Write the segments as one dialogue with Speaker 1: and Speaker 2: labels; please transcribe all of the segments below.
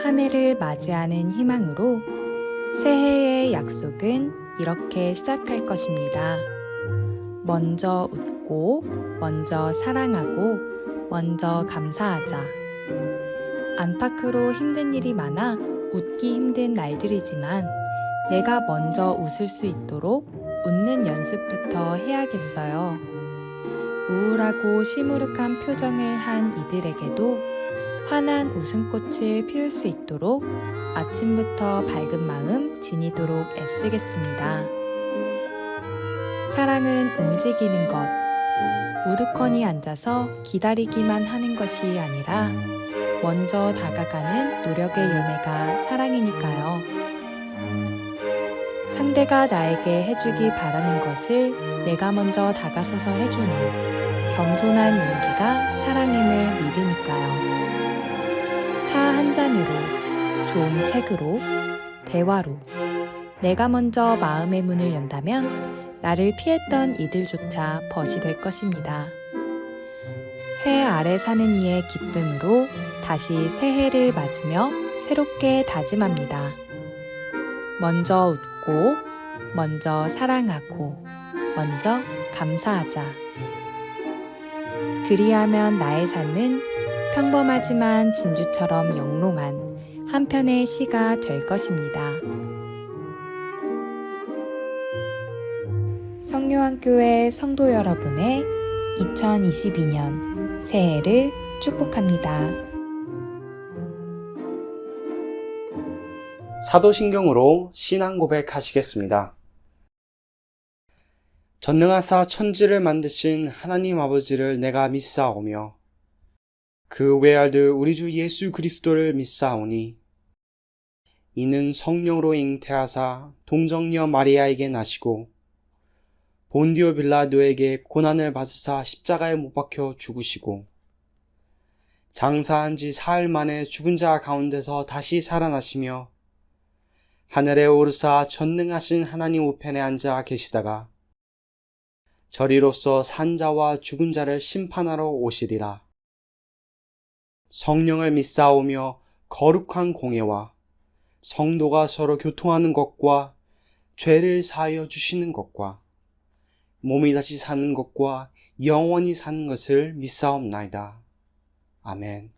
Speaker 1: 한 해를 맞이하는 희망으로 새해의 약속은 이렇게 시작할 것입니다. 먼저 웃고, 먼저 사랑하고, 먼저 감사하자. 안팎으로 힘든 일이 많아 웃기 힘든 날들이지만 내가 먼저 웃을 수 있도록 웃는 연습부터 해야겠어요. 우울하고 시무룩한 표정을 한 이들에게도 환한 웃음꽃을 피울 수 있도록 아침부터 밝은 마음 지니도록 애쓰겠습니다. 사랑은 움직이는 것, 우두커니 앉아서 기다리기만 하는 것이 아니라 먼저 다가가는 노력의 열매가 사랑이니까요. 상대가 나에게 해주기 바라는 것을 내가 먼저 다가서서 해주는 겸손한 용기가 사랑임을 믿으니까요. 차 한 잔으로, 좋은 책으로, 대화로 내가 먼저 마음의 문을 연다면 나를 피했던 이들조차 벗이 될 것입니다. 해 아래 사는 이의 기쁨으로 다시 새해를 맞으며 새롭게 다짐합니다. 먼저 웃고, 먼저 사랑하고, 먼저 감사하자. 그리하면 나의 삶은 평범하지만 진주처럼 영롱한 한 편의 시가 될 것입니다. 성요한교회 성도 여러분의 2022년 새해를 축복합니다.
Speaker 2: 사도신경으로 신앙 고백하시겠습니다. 전능하사 천지를 만드신 하나님 아버지를 내가 믿사오며 그 외아들 우리 주 예수 그리스도를 믿사오니 이는 성령으로 잉태하사 동정녀 마리아에게 나시고 본디오 빌라도에게 고난을 받으사 십자가에 못 박혀 죽으시고 장사한 지 사흘 만에 죽은 자 가운데서 다시 살아나시며 하늘에 오르사 전능하신 하나님 우편에 앉아 계시다가 저리로서 산자와 죽은 자를 심판하러 오시리라. 성령을 믿사오며 거룩한 공예와 성도가 서로 교통하는 것과 죄를 사하여 주시는 것과 몸이 다시 사는 것과 영원히 사는 것을 믿사옵나이다. 아멘.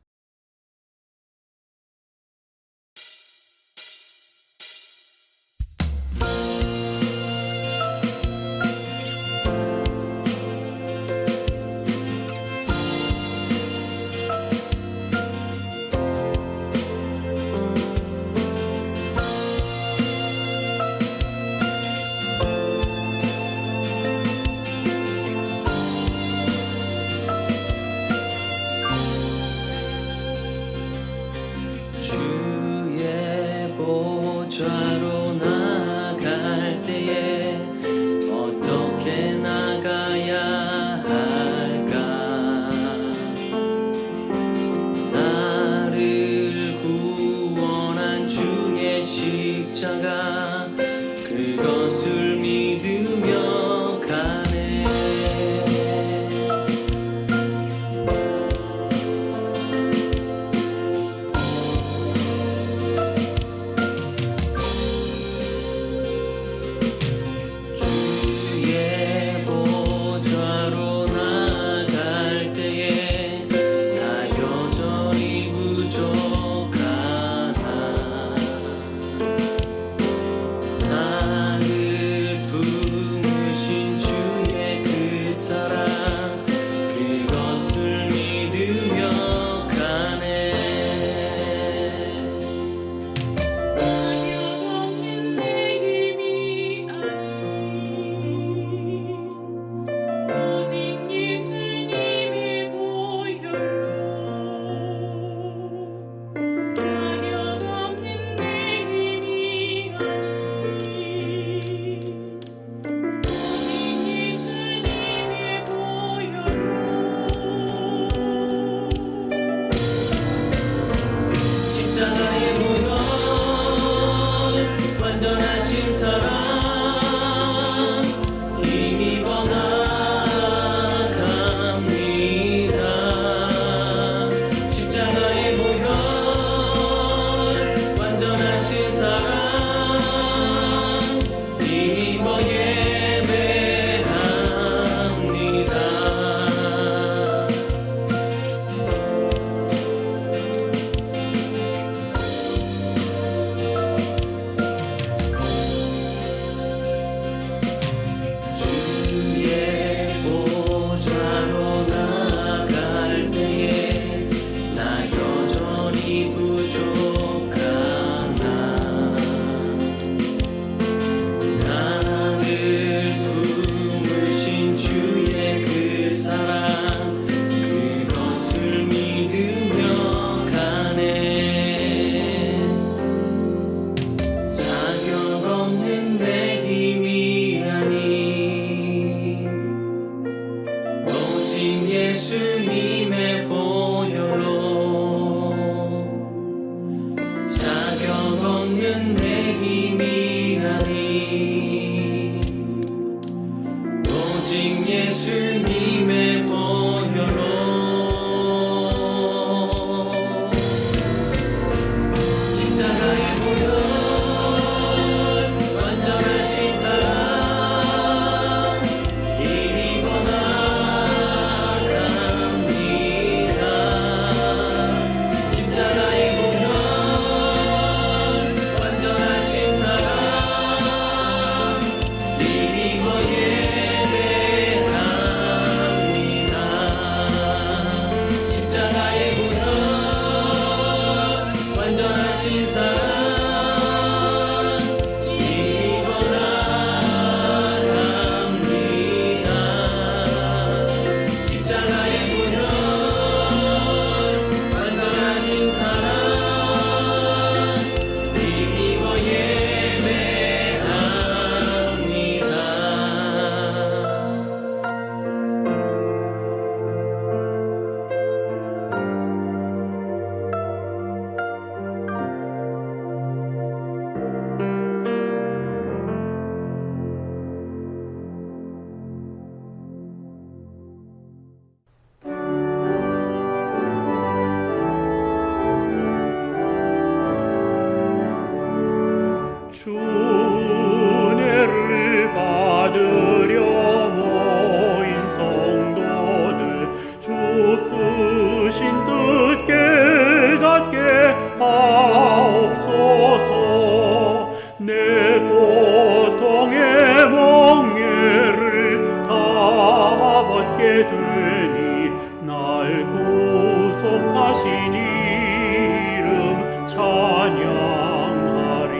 Speaker 3: 되니 날 구속하신 이름 찬양하리.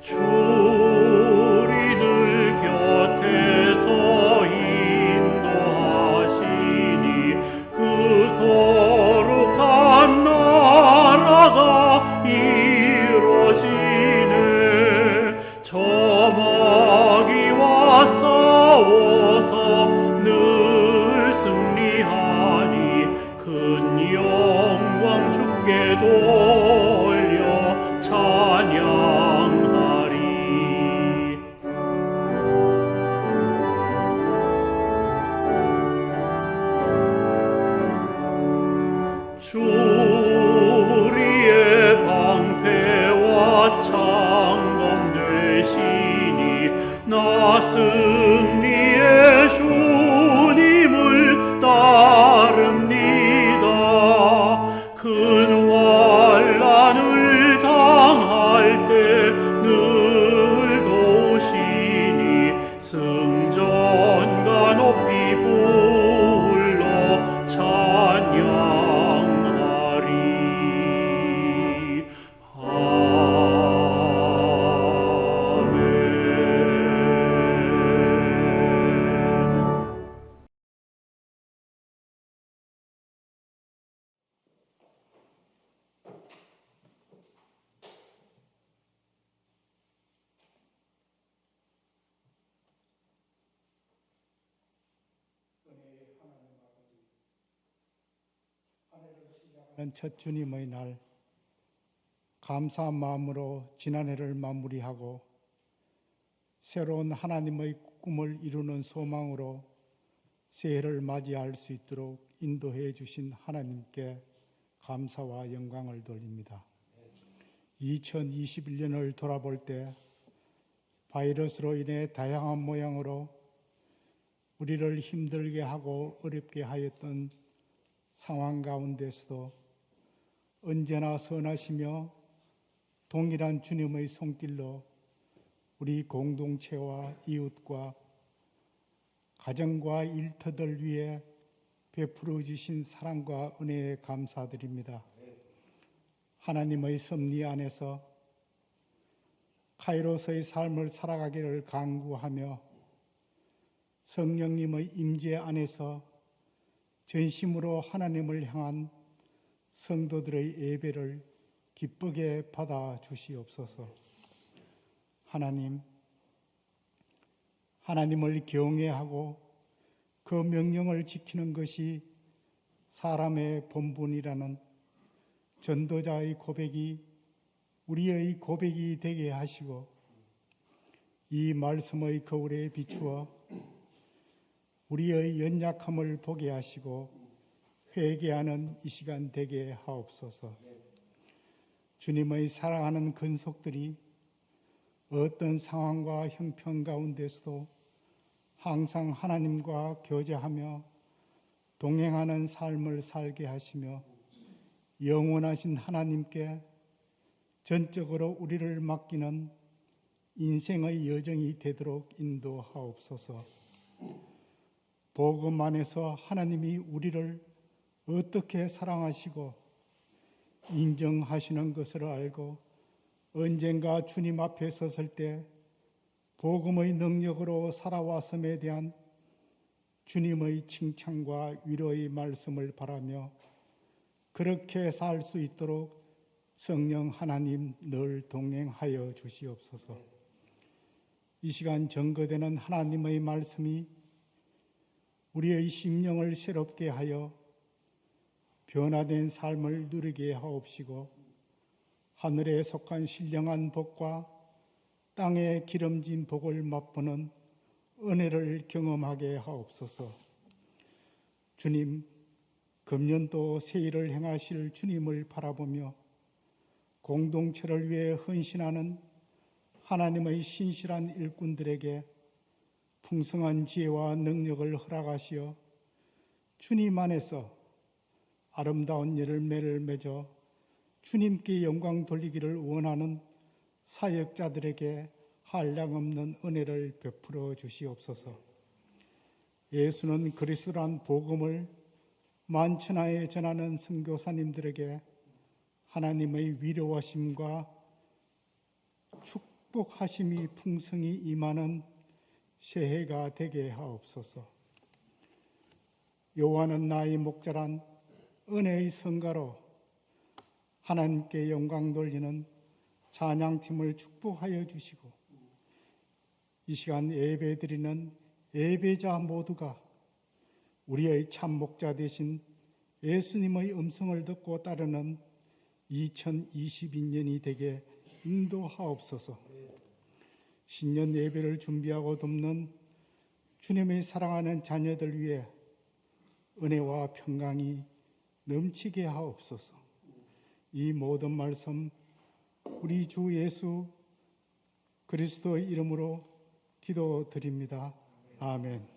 Speaker 3: 주 우리들 곁에서 인도하시니 그 거룩한 나라가 이루어지네. 저 마귀와 싸워서 늘 승리하니 큰 영광 주께 돌려 찬양하리. 주 우리의 방패와 창검 되시니 나 승리의 주님을 따릅니다. 큰 환난을 당할 때 늘 도우시니 승전가 높이 불러 찬양하리.
Speaker 4: 첫 주님의 날 감사한 마음으로 지난해를 마무리하고 새로운 하나님의 꿈을 이루는 소망으로 새해를 맞이할 수 있도록 인도해 주신 하나님께 감사와 영광을 돌립니다. 2021년을 돌아볼 때 바이러스로 인해 다양한 모양으로 우리를 힘들게 하고 어렵게 하였던 상황 가운데서도 언제나 선하시며 동일한 주님의 손길로 우리 공동체와 이웃과 가정과 일터들 위해 베풀어 주신 사랑과 은혜에 감사드립니다. 하나님의 섭리 안에서 카이로스의 삶을 살아가기를 간구하며 성령님의 임재 안에서 전심으로 하나님을 향한 성도들의 예배를 기쁘게 받아 주시옵소서. 하나님을 경외하고 그 명령을 지키는 것이 사람의 본분이라는 전도자의 고백이 우리의 고백이 되게 하시고 이 말씀의 거울에 비추어 우리의 연약함을 보게 하시고 회개하는 이 시간 되게 하옵소서. 주님의 사랑하는 근속들이 어떤 상황과 형편 가운데서도 항상 하나님과 교제하며 동행하는 삶을 살게 하시며 영원하신 하나님께 전적으로 우리를 맡기는 인생의 여정이 되도록 인도하옵소서. 복음 안에서 하나님이 우리를 어떻게 사랑하시고 인정하시는 것을 알고 언젠가 주님 앞에 섰을 때 복음의 능력으로 살아왔음에 대한 주님의 칭찬과 위로의 말씀을 바라며 그렇게 살 수 있도록 성령 하나님 늘 동행하여 주시옵소서. 이 시간 증거되는 하나님의 말씀이 우리의 심령을 새롭게 하여 변화된 삶을 누리게 하옵시고 하늘에 속한 신령한 복과 땅에 기름진 복을 맛보는 은혜를 경험하게 하옵소서. 주님, 금년도 새해를 행하실 주님을 바라보며 공동체를 위해 헌신하는 하나님의 신실한 일꾼들에게 풍성한 지혜와 능력을 허락하시어 주님 안에서 아름다운 열매를 맺어 주님께 영광 돌리기를 원하는 사역자들에게 한량없는 은혜를 베풀어 주시옵소서. 예수는 그리스도란 복음을 만천하에 전하는 선교사님들에게 하나님의 위로하심과 축복하심이 풍성히 임하는 새해가 되게 하옵소서. 여호와는 나의 목자란 은혜의 성가로 하나님께 영광 돌리는 찬양팀을 축복하여 주시고, 이 시간 예배드리는 예배자 모두가 우리의 참 목자 되신 예수님의 음성을 듣고 따르는 2022년이 되게 인도하옵소서. 신년 예배를 준비하고 돕는 주님의 사랑하는 자녀들 위해 은혜와 평강이 넘치게 하옵소서. 이 모든 말씀 우리 주 예수 그리스도의 이름으로 기도드립니다. 아멘.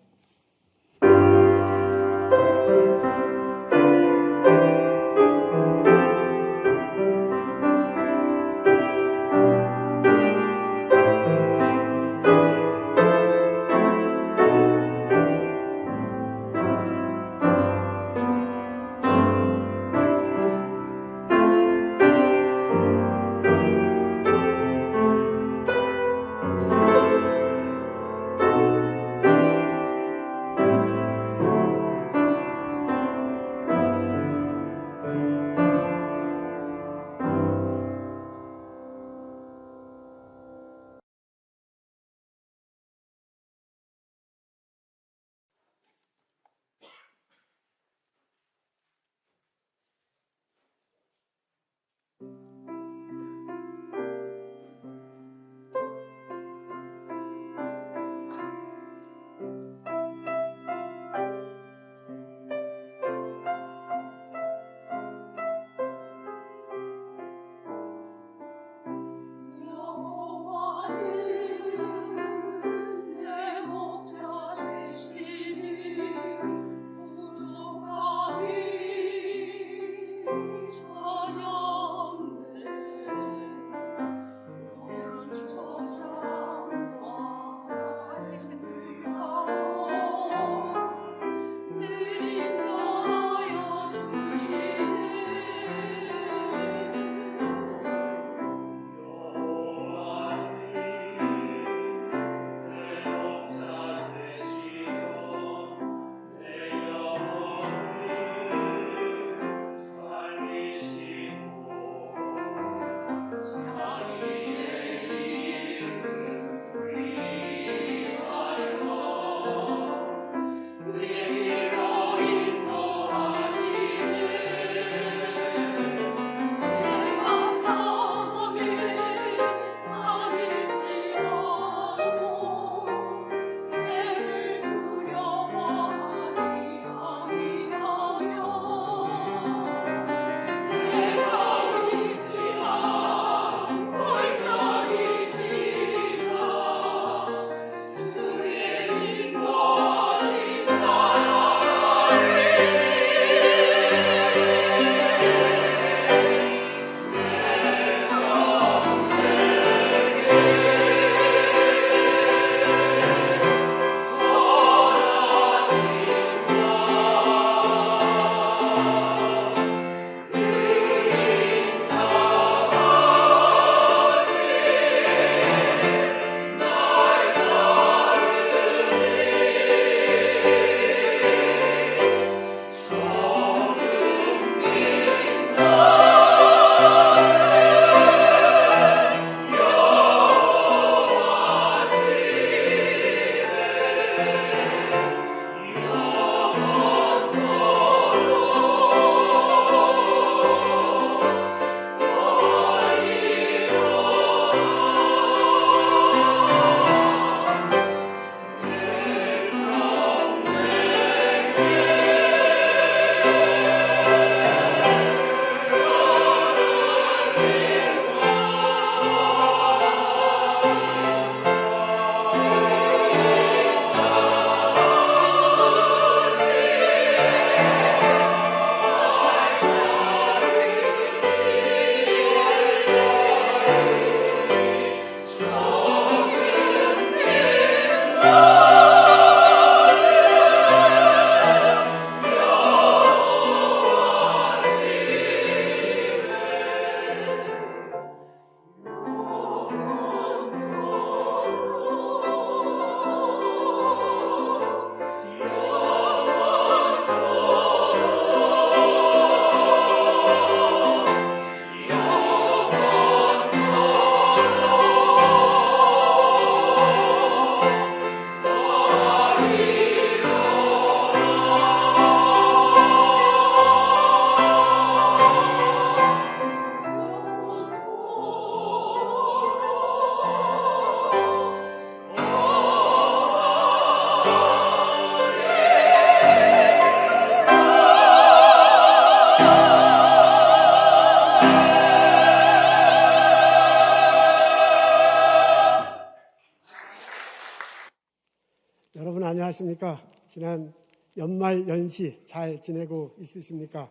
Speaker 5: 여러분 안녕하십니까? 지난 연말 연시 잘 지내고 있으십니까?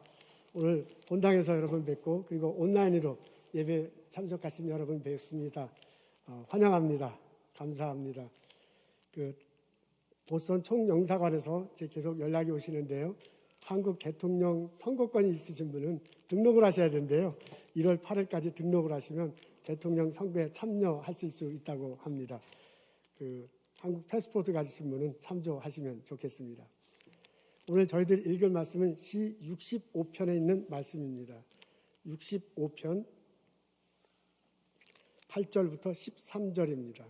Speaker 5: 오늘 본당에서 여러분 뵙고 그리고 온라인으로 예배 참석하신 여러분 뵙습니다. 환영합니다. 감사합니다. 보스턴 총영사관에서 계속 연락이 오시는데요. 한국 대통령 선거권이 있으신 분은 등록을 하셔야 되는데요. 1월 8일까지 등록을 하시면 대통령 선거에 참여하실 수 있다고 합니다. 한국 패스포트 가지신 분은 참조하시면 좋겠습니다. 오늘 저희들 읽을 말씀은 시 65편에 있는 말씀입니다. 65편 8절부터 13절입니다.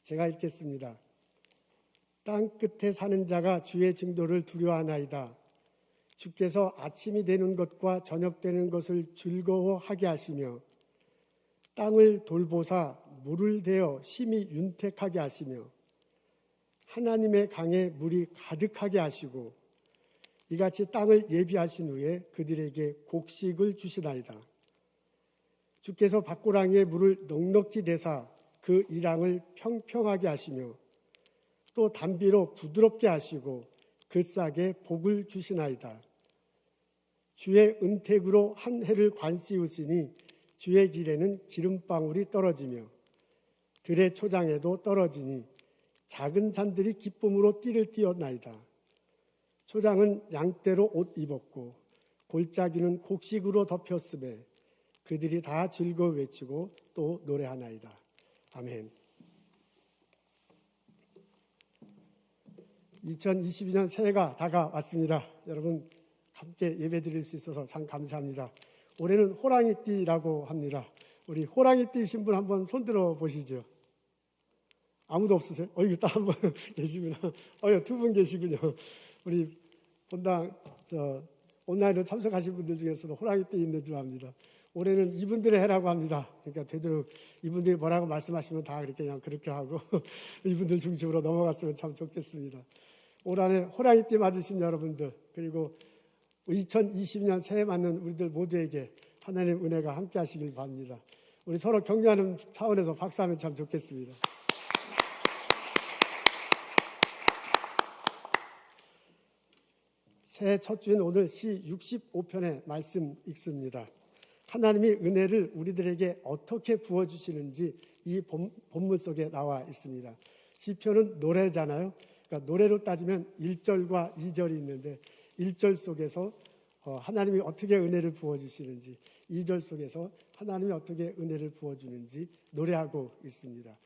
Speaker 5: 제가 읽겠습니다. 땅 끝에 사는 자가 주의 징조를 두려워하나이다. 주께서 아침이 되는 것과 저녁 되는 것을 즐거워하게 하시며 땅을 돌보사 물을 대어 심히 윤택하게 하시며 하나님의 강에 물이 가득하게 하시고 이같이 땅을 예비하신 후에 그들에게 곡식을 주시나이다. 주께서 밭고랑이에 물을 넉넉히 대사 그 이랑을 평평하게 하시며 또 담비로 부드럽게 하시고 그 싹에 복을 주시나이다. 주의 은택으로 한 해를 관씌우시니 주의 길에는 기름방울이 떨어지며 들의 초장에도 떨어지니 작은 산들이 기쁨으로 띠를 띄었나이다. 초장은 양떼로 옷 입었고 골짜기는 곡식으로 덮였으며 그들이 다 즐거워 외치고 또 노래하나이다. 아멘. 2022년 새해가 다가왔습니다. 여러분 함께 예배드릴 수 있어서 참 감사합니다. 올해는 호랑이띠라고 합니다. 우리 호랑이띠 신분 한번 손들어 보시죠. 아무도 없으세요? 이거 딱 한 분 계시구나. 두 분 계시군요. 우리 본당 온라인으로 참석하신 분들 중에서도 호랑이띠 있는 줄 압니다. 올해는 이분들의 해라고 합니다. 그러니까 되도록 이분들이 뭐라고 말씀하시면 다 그렇게 하고 이분들 중심으로 넘어갔으면 참 좋겠습니다. 올 한해 호랑이띠 맞으신 여러분들 그리고 2020년 새해 맞는 우리들 모두에게 하나님의 은혜가 함께 하시길 바랍니다. 우리 서로 격려하는 차원에서 박수하면 참 좋겠습니다. 새해 첫 주인 오늘 시 65편의 말씀 읽습니다. 하나님이 은혜를 우리들에게 어떻게 부어주시는지 이 본문 속에 나와 있습니다. 시편은 노래잖아요. 그러니까 노래로 따지면 1절과 2절이 있는데 1절 속에서 하나님이 어떻게 은혜를 부어주시는지 2절 속에서 하나님이 어떻게 은혜를 부어주는지 노래하고 있습니다.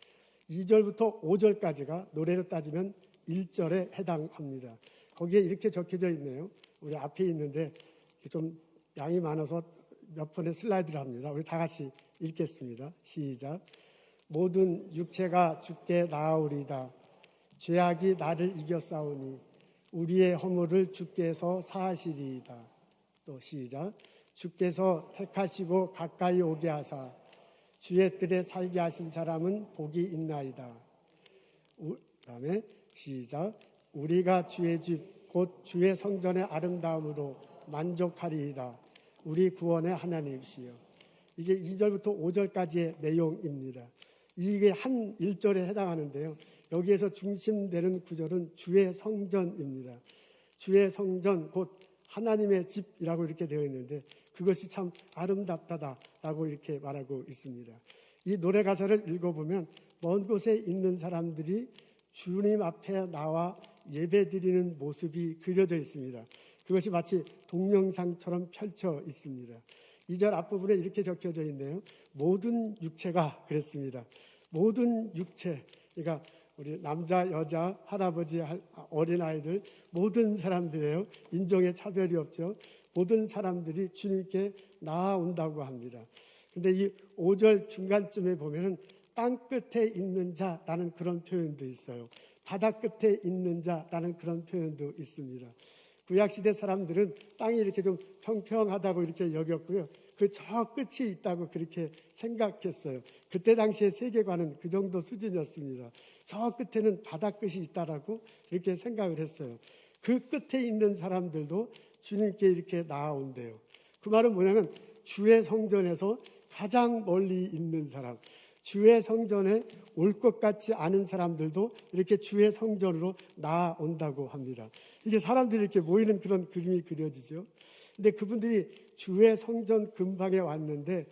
Speaker 5: 2절부터 5절까지가 노래로 따지면 1절에 해당합니다. 거기에 이렇게 적혀져 있네요. 우리 앞에 있는데 좀 양이 많아서 몇 번의 슬라이드를 합니다. 우리 다 같이 읽겠습니다. 시작. 모든 육체가 주께 나아오리다. 죄악이 나를 이겨싸우니 우리의 허물을 주께서 사하시리이다. 또 시작. 주께서 택하시고 가까이 오게 하사 주의 뜰에 살게 하신 사람은 복이 있나이다. 그다음에 시작. 우리가 주의 집 곧 주의 성전의 아름다움으로 만족하리이다. 우리 구원의 하나님이시여. 이게 2절부터 5절까지의 내용입니다. 이게 한 1절에 해당하는데요. 여기에서 중심되는 구절은 주의 성전입니다. 주의 성전 곧 하나님의 집이라고 이렇게 되어 있는데 그것이 참 아름답다라고 이렇게 말하고 있습니다. 이 노래 가사를 읽어보면 먼 곳에 있는 사람들이 주님 앞에 나와 예배드리는 모습이 그려져 있습니다. 그것이 마치 동영상처럼 펼쳐 있습니다. 2절 앞부분에 이렇게 적혀져 있네요. 모든 육체가 그랬습니다. 모든 육체, 그러니까 우리 남자, 여자, 할아버지, 어린아이들 모든 사람들이에요. 인종의 차별이 없죠. 모든 사람들이 주님께 나아온다고 합니다. 근데 이 5절 중간쯤에 보면은 땅 끝에 있는 자라는 그런 표현도 있어요. 바다 끝에 있는 자라는 그런 표현도 있습니다. 구약시대 사람들은 땅이 이렇게 좀 평평하다고 이렇게 여겼고요. 그 저 끝이 있다고 그렇게 생각했어요. 그때 당시의 세계관은 그 정도 수준이었습니다. 저 끝에는 바다 끝이 있다라고 이렇게 생각을 했어요. 그 끝에 있는 사람들도 주님께 이렇게 나아온대요. 그 말은 뭐냐면 주의 성전에서 가장 멀리 있는 사람, 주의 성전에 올 것 같지 않은 사람들도 이렇게 주의 성전으로 나아온다고 합니다. 이게 사람들이 이렇게 모이는 그런 그림이 그려지죠. 근데 그분들이 주의 성전 근방에 왔는데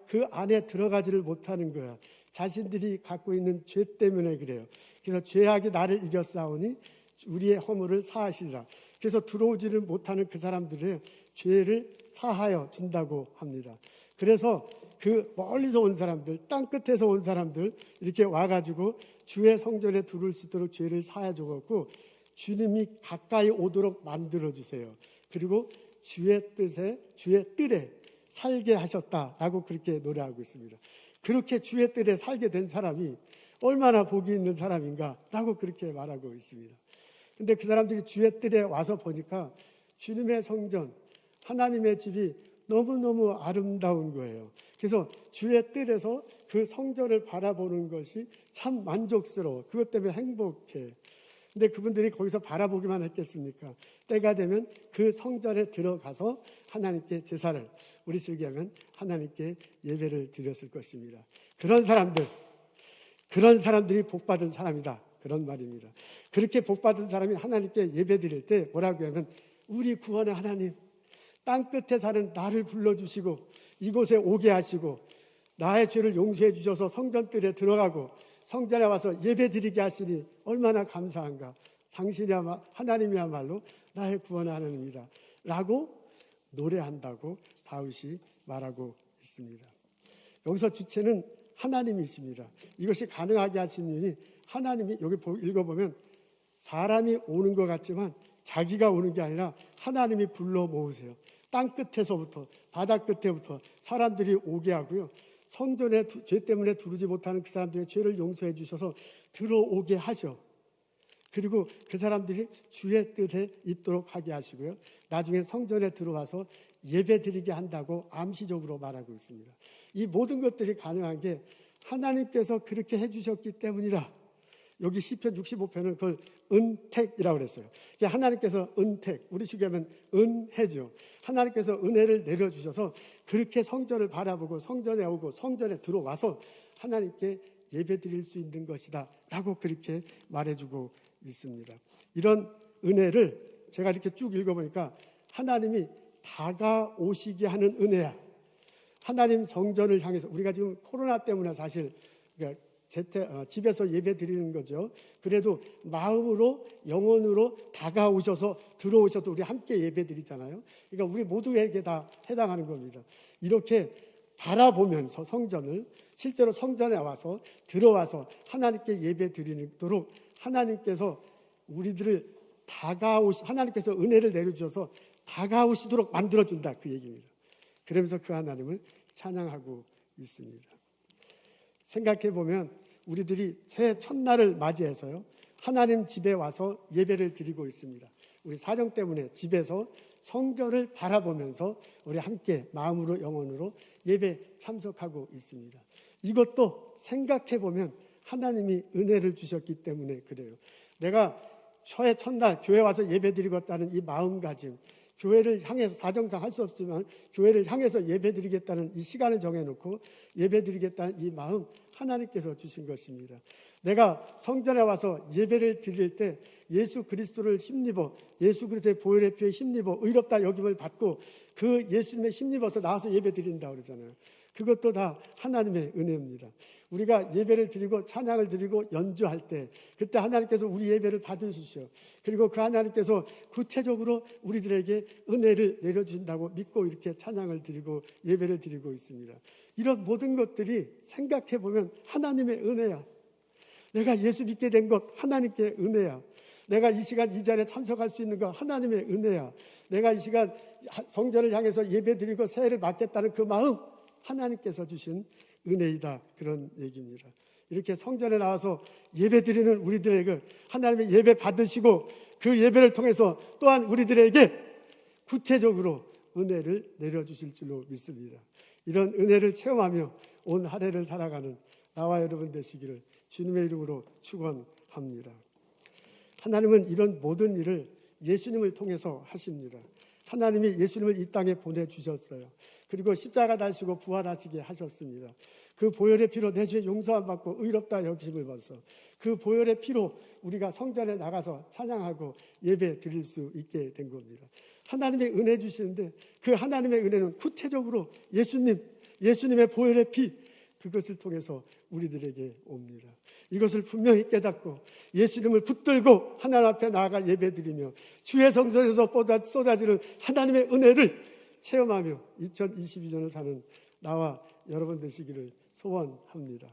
Speaker 5: 그 안에 들어가지를 못하는 거야. 자신들이 갖고 있는 죄 때문에 그래요. 그래서 죄악이 나를 이겼사오니 우리의 허물을 사하시리라. 그래서 들어오지를 못하는 그 사람들의 죄를 사하여 준다고 합니다. 그래서 그 멀리서 온 사람들, 땅 끝에서 온 사람들 이렇게 와가지고 주의 성전에 들어올 수 있도록 죄를 사하여 주었고, 주님이 가까이 오도록 만들어 주세요. 그리고 주의 뜰에 살게 하셨다라고 그렇게 노래하고 있습니다. 그렇게 주의 뜰에 살게 된 사람이 얼마나 복이 있는 사람인가라고 그렇게 말하고 있습니다. 근데 그 사람들이 주의 뜰에 와서 보니까 주님의 성전, 하나님의 집이 너무너무 아름다운 거예요. 그래서 주의 뜰에서 그 성전을 바라보는 것이 참 만족스러워. 그것 때문에 행복해. 근데 그분들이 거기서 바라보기만 했겠습니까? 때가 되면 그 성전에 들어가서 하나님께 제사를, 우리 쓰기하면 하나님께 예배를 드렸을 것입니다. 그런 사람들이 복받은 사람이다. 그런 말입니다. 그렇게 복받은 사람이 하나님께 예배 드릴 때 뭐라고 하면, 우리 구원의 하나님, 땅 끝에 사는 나를 불러주시고 이곳에 오게 하시고 나의 죄를 용서해 주셔서 성전뜰에 들어가고 성전에 와서 예배 드리게 하시니 얼마나 감사한가. 하나님이야말로 나의 구원의 하나님이다 라고 노래한다고 다윗이 말하고 있습니다. 여기서 주체는 하나님이십니다. 이것이 가능하게 하신 이유는 하나님이, 여기 읽어보면 사람이 오는 것 같지만 자기가 오는 게 아니라 하나님이 불러 모으세요. 땅 끝에서부터 바다 끝에부터 사람들이 오게 하고요. 성전에 죄 때문에 들어오지 못하는 그 사람들의 죄를 용서해 주셔서 들어오게 하셔. 그리고 그 사람들이 주의 뜻에 있도록 하게 하시고요. 나중에 성전에 들어와서 예배 드리게 한다고 암시적으로 말하고 있습니다. 이 모든 것들이 가능한 게 하나님께서 그렇게 해주셨기 때문이다. 여기 시편 65편은 그걸 은택이라고 그랬어요. 하나님께서 은택, 우리 식으로 하면 은혜죠. 하나님께서 은혜를 내려주셔서 그렇게 성전을 바라보고 성전에 오고 성전에 들어와서 하나님께 예배 드릴 수 있는 것이다 라고 그렇게 말해주고 있습니다. 이런 은혜를 제가 이렇게 쭉 읽어보니까 하나님이 다가오시게 하는 은혜야. 하나님 성전을 향해서, 우리가 지금 코로나 때문에 사실 집에서 예배 드리는 거죠. 그래도 마음으로, 영혼으로 다가오셔서 들어오셔도 우리 함께 예배 드리잖아요. 그러니까 우리 모두에게 다 해당하는 겁니다. 이렇게 바라보면서 성전을, 실제로 성전에 와서 들어와서 하나님께 예배 드리도록 하나님께서 우리들을 하나님께서 은혜를 내려주셔서 다가오시도록 만들어준다, 그 얘기입니다. 그러면서 그 하나님을 찬양하고 있습니다. 생각해 보면 우리들이 새해 첫날을 맞이해서요, 하나님 집에 와서 예배를 드리고 있습니다. 우리 사정 때문에 집에서 성전을 바라보면서 우리 함께 마음으로 영혼으로 예배 참석하고 있습니다. 이것도 생각해 보면 하나님이 은혜를 주셨기 때문에 그래요. 내가 새해 첫날 교회 와서 예배 드리겠다는 이 마음가짐, 교회를 향해서 사정상 할 수 없지만 교회를 향해서 예배드리겠다는 이 시간을 정해놓고 예배드리겠다는 이 마음, 하나님께서 주신 것입니다. 내가 성전에 와서 예배를 드릴 때 예수 그리스도를 힘입어, 예수 그리스도의 보혈의 피에 힘입어 의롭다 여김을 받고 그 예수님의 힘입어서 나와서 예배 드린다고 그러잖아요. 그것도 다 하나님의 은혜입니다. 우리가 예배를 드리고 찬양을 드리고 연주할 때 그때 하나님께서 우리 예배를 받으시죠. 그리고 그 하나님께서 구체적으로 우리들에게 은혜를 내려주신다고 믿고 이렇게 찬양을 드리고 예배를 드리고 있습니다. 이런 모든 것들이 생각해 보면 하나님의 은혜야. 내가 예수 믿게 된 것 하나님께 은혜야. 내가 이 시간 이 자리에 참석할 수 있는 것 하나님의 은혜야. 내가 이 시간 성전을 향해서 예배 드리고 새해를 맞겠다는 그 마음 하나님께서 주신 은혜이다, 그런 얘기입니다. 이렇게 성전에 나와서 예배 드리는 우리들에게 하나님의 예배 받으시고 그 예배를 통해서 또한 우리들에게 구체적으로 은혜를 내려주실 줄로 믿습니다. 이런 은혜를 체험하며 온 한 해를 살아가는 나와 여러분 되시기를 주님의 이름으로 축원합니다. 하나님은 이런 모든 일을 예수님을 통해서 하십니다. 하나님이 예수님을 이 땅에 보내주셨어요. 그리고 십자가 달시고 부활하시게 하셨습니다. 그 보혈의 피로 내 죄 용서함 받고 의롭다 여기심을 받아서 그 보혈의 피로 우리가 성전에 나가서 찬양하고 예배 드릴 수 있게 된 겁니다. 하나님의 은혜 주시는데 그 하나님의 은혜는 구체적으로 예수님의 보혈의 피, 그것을 통해서 우리들에게 옵니다. 이것을 분명히 깨닫고 예수님을 붙들고 하나님 앞에 나아가 예배드리며 주의 성전에서 쏟아지는 하나님의 은혜를 체험하며 2022년을 사는 나와 여러분 되시기를 소원합니다.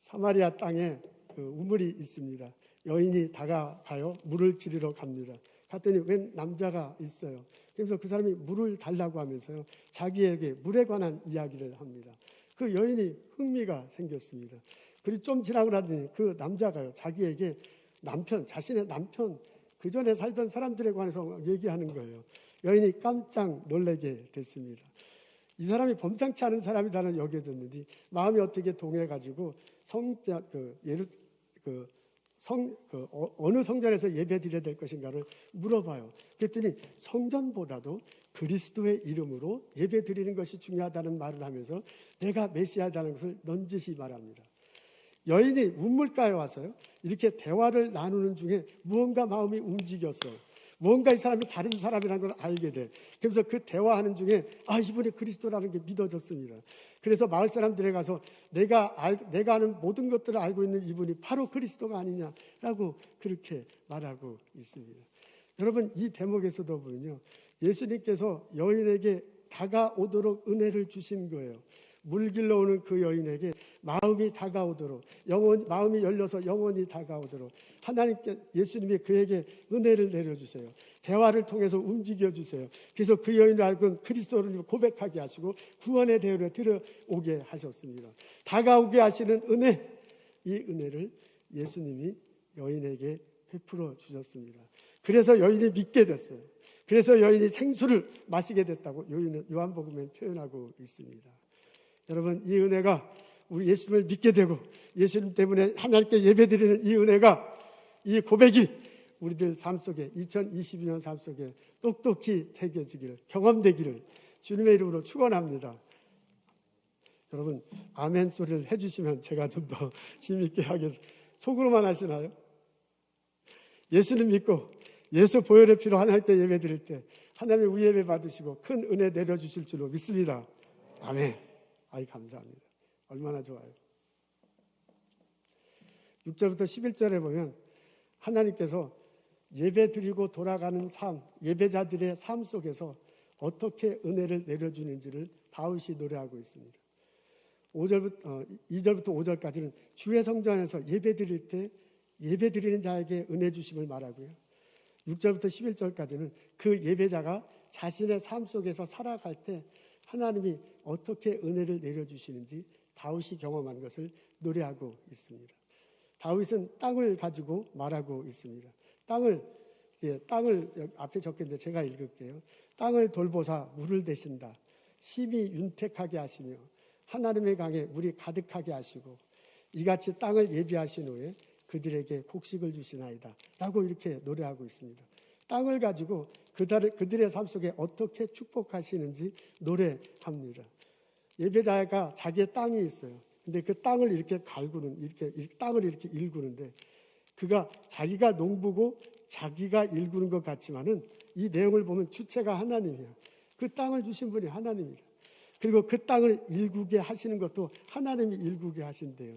Speaker 5: 사마리아 땅에 우물이 있습니다. 여인이 다가가요. 물을 기르러 갑니다. 갔더니 웬 남자가 있어요. 그래서 그 사람이 물을 달라고 하면서요, 자기에게 물에 관한 이야기를 합니다. 그 여인이 흥미가 생겼습니다. 그리고 좀 지나고 나더니 그 남자가요, 자기에게 자신의 남편, 그 전에 살던 사람들에 관해서 얘기하는 거예요. 여인이 깜짝 놀라게 됐습니다. 이 사람이 범상치 않은 사람이다는 여겨졌는데 마음이 어떻게 동해가지고 어느 성전에서 예배 드려야 될 것인가를 물어봐요. 그랬더니 성전보다도 그리스도의 이름으로 예배 드리는 것이 중요하다는 말을 하면서 내가 메시아다는 것을 넌지시 말합니다. 여인이 우물가에 와서요, 이렇게 대화를 나누는 중에 무언가 마음이 움직였어. 무언가 이 사람이 다른 사람이라는 걸 알게 돼. 그래서 그 대화하는 중에 이분이 그리스도라는 게 믿어졌습니다. 그래서 마을 사람들에 가서 내가 아는 모든 것들을 알고 있는 이분이 바로 그리스도가 아니냐라고 그렇게 말하고 있습니다. 여러분, 이 대목에서도 보면요, 예수님께서 여인에게 다가오도록 은혜를 주신 거예요. 물 길러 오는 그 여인에게 마음이 다가오도록, 마음이 열려서 영원히 다가오도록 예수님이 그에게 은혜를 내려주세요. 대화를 통해서 움직여주세요. 그래서 그 여인을 알고 그리스도를 고백하게 하시고 구원의 대열에 들어오게 하셨습니다. 다가오게 하시는 은혜, 이 은혜를 예수님이 여인에게 베풀어 주셨습니다. 그래서 여인이 믿게 됐어요. 그래서 여인이 생수를 마시게 됐다고 요한복음에 표현하고 있습니다. 여러분, 이 은혜가 우리 예수님을 믿게 되고 예수님 때문에 하나님께 예배드리는 이 은혜가, 이 고백이 우리들 삶 속에 2022년 삶 속에 똑똑히 새겨지기를, 경험되기를 주님의 이름으로 축원합니다. 여러분, 아멘 소리를 해주시면 제가 좀 더 힘있게 하겠습니다. 속으로만 하시나요? 예수님 믿고 예수 보혈의 피로 하나님께 예배드릴 때 하나님의 우리 예배 받으시고 큰 은혜 내려주실 줄로 믿습니다. 아멘. 감사합니다. 얼마나 좋아요. 6절부터 11절에 보면 하나님께서 예배 드리고 돌아가는 삶, 예배자들의 삶 속에서 어떻게 은혜를 내려주는지를 다윗이 노래하고 있습니다. 2절부터 5절까지는 주의 성전에서 예배 드릴 때 예배 드리는 자에게 은혜 주심을 말하고요. 6절부터 11절까지는 그 예배자가 자신의 삶 속에서 살아갈 때 하나님이 어떻게 은혜를 내려주시는지 다윗이 경험한 것을 노래하고 있습니다. 다윗은 땅을 가지고 말하고 있습니다. 땅을 앞에 적혔는데 제가 읽을게요. 땅을 돌보사 물을 대신다. 심히 윤택하게 하시며 하나님의 강에 물이 가득하게 하시고 이같이 땅을 예비하신 후에 그들에게 곡식을 주시나이다 라고 이렇게 노래하고 있습니다. 땅을 가지고 그들의 삶 속에 어떻게 축복하시는지 노래합니다. 예배자가 자기의 땅이 있어요. 근데 그 땅을 이렇게 땅을 이렇게 일구는데 그가 자기가 농부고 자기가 일구는 것 같지만은 이 내용을 보면 주체가 하나님이에요. 그 땅을 주신 분이 하나님이에요. 그리고 그 땅을 일구게 하시는 것도 하나님이 일구게 하신대요.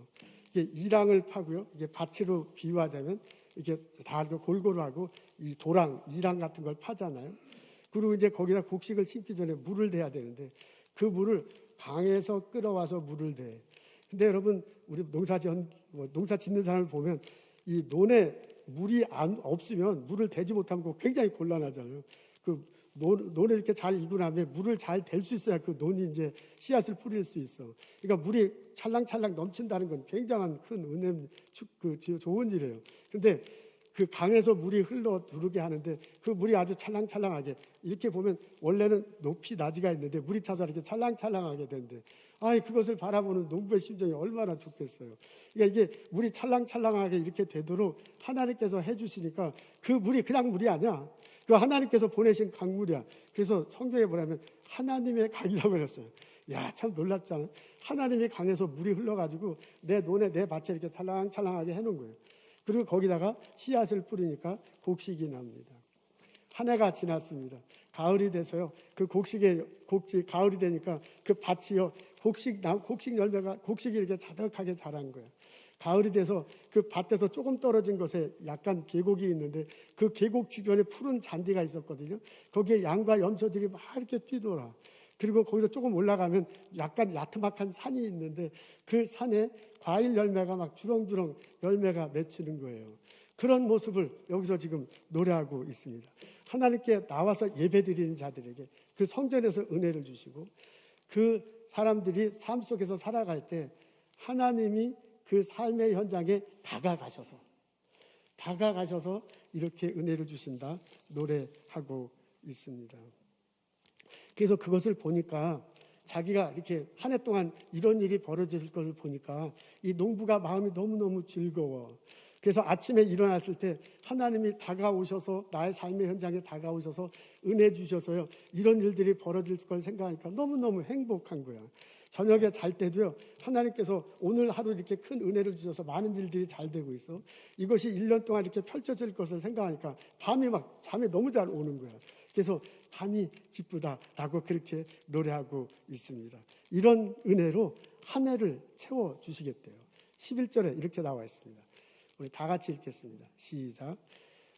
Speaker 5: 이게 이랑을 파고요. 이게 밭으로 비유하자면 이렇게 다 골고루 하고 이 도랑, 이랑 같은 걸 파잖아요. 그리고 이제 거기다 곡식을 심기 전에 물을 대야 되는데 그 물을 강에서 끌어와서 물을 대. 근데 여러분, 우리 농사 짓는 사람을 보면 이 논에 물이 없으면 물을 대지 못하면 굉장히 곤란하잖아요. 그 논을 이렇게 잘 이고 나면 물을 잘 댈 수 있어야 그 논이 이제 씨앗을 뿌릴 수 있어. 그러니까 물이 찰랑찰랑 넘친다는 건 굉장한 큰 은혜, 좋은 일이에요. 근데 그 강에서 물이 흘러 누르게 하는데 그 물이 아주 찰랑찰랑하게 이렇게 보면 원래는 높이 낮이가 있는데 물이 차서 이렇게 찰랑찰랑하게 되는데 그것을 바라보는 농부의 심정이 얼마나 좋겠어요. 그러니까 이게 물이 찰랑찰랑하게 이렇게 되도록 하나님께서 해주시니까 그 물이 그냥 물이 아니야. 그 하나님께서 보내신 강물이야. 그래서 성경에 뭐냐면 하나님의 강이라고 그랬어요. 야, 참 놀랍잖아요. 하나님이 강에서 물이 흘러가지고 내 논에 내 밭에 이렇게 찰랑찰랑하게 해놓은 거예요. 그리고 거기다가 씨앗을 뿌리니까 곡식이 납니다. 한 해가 지났습니다. 가을이 돼서요. 그 가을이 되니까 그 밭이요. 곡식이 이렇게 자득하게 자란 거예요. 가을이 돼서 그 밭에서 조금 떨어진 곳에 약간 계곡이 있는데 그 계곡 주변에 푸른 잔디가 있었거든요. 거기에 양과 염소들이 막 이렇게 뛰돌아. 그리고 거기서 조금 올라가면 약간 야트막한 산이 있는데 그 산에 과일 열매가 막 주렁주렁 열매가 맺히는 거예요. 그런 모습을 여기서 지금 노래하고 있습니다. 하나님께 나와서 예배드리는 자들에게 그 성전에서 은혜를 주시고 그 사람들이 삶 속에서 살아갈 때 하나님이 그 삶의 현장에 다가가셔서 이렇게 은혜를 주신다 노래하고 있습니다. 그래서 그것을 보니까 자기가 이렇게 한 해 동안 이런 일이 벌어질 것을 보니까 이 농부가 마음이 너무너무 즐거워. 그래서 아침에 일어났을 때 하나님이 다가오셔서 나의 삶의 현장에 다가오셔서 은혜 주셔서요. 이런 일들이 벌어질 걸 생각하니까 너무너무 행복한 거야. 저녁에 잘 때도요. 하나님께서 오늘 하루 이렇게 큰 은혜를 주셔서 많은 일들이 잘 되고 있어. 이것이 1년 동안 이렇게 펼쳐질 것을 생각하니까 밤이 막 잠이 너무 잘 오는 거야. 그래서 밤이 기쁘다라고 그렇게 노래하고 있습니다. 이런 은혜로 한 해를 채워주시겠대요. 11절에 이렇게 나와 있습니다. 우리 다 같이 읽겠습니다. 시작.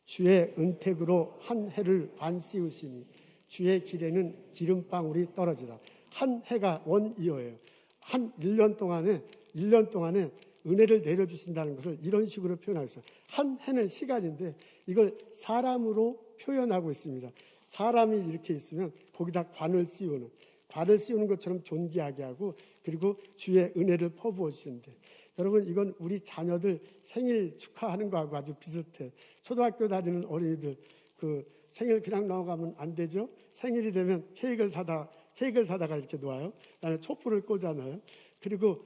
Speaker 5: 주의 은택으로 한 해를 반씌우시니 주의 길에는 기름방울이 떨어지다. 한 해가 원이어예요. 한 1년 동안에 은혜를 내려주신다는 것을 이런 식으로 표현하고 있어요. 한 해는 시간인데 이걸 사람으로 표현하고 있습니다. 사람이 이렇게 있으면 거기다 관을 씌우는 것처럼 존귀하게 하고 그리고 주의 은혜를 퍼부어 주시는데 여러분 이건 우리 자녀들 생일 축하하는 거하고 아주 비슷해. 초등학교 다니는 어린이들 그 생일 그냥 넘어가면 안 되죠. 생일이 되면 케이크를 사다가 이렇게 놓아요. 그다음에 촛불을 꽂잖아요. 그리고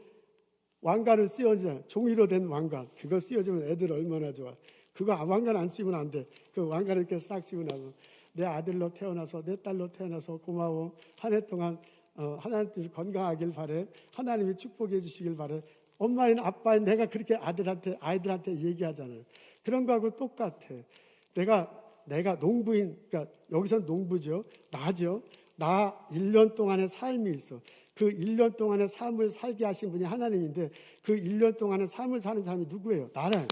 Speaker 5: 왕관을 씌워주잖아요. 종이로 된 왕관. 그거 씌워주면 애들 얼마나 좋아. 그거 왕관 안 씌우면 안 돼. 그 왕관을 이렇게 싹 씌우고 나면 내 아들로 태어나서 내 딸로 태어나서 고마워. 한 해 동안 하나님 건강하길 바래. 하나님이 축복해 주시길 바래. 엄마인 아빠인 내가 그렇게 아이들한테 얘기하잖아요. 그런 거하고 똑같아. 내가 농부인, 그러니까 여기서는 농부죠. 나죠. 나 1년 동안의 삶이 있어. 그 1년 동안의 삶을 살게 하신 분이 하나님인데 그 1년 동안의 삶을 사는 사람이 누구예요? 나라요.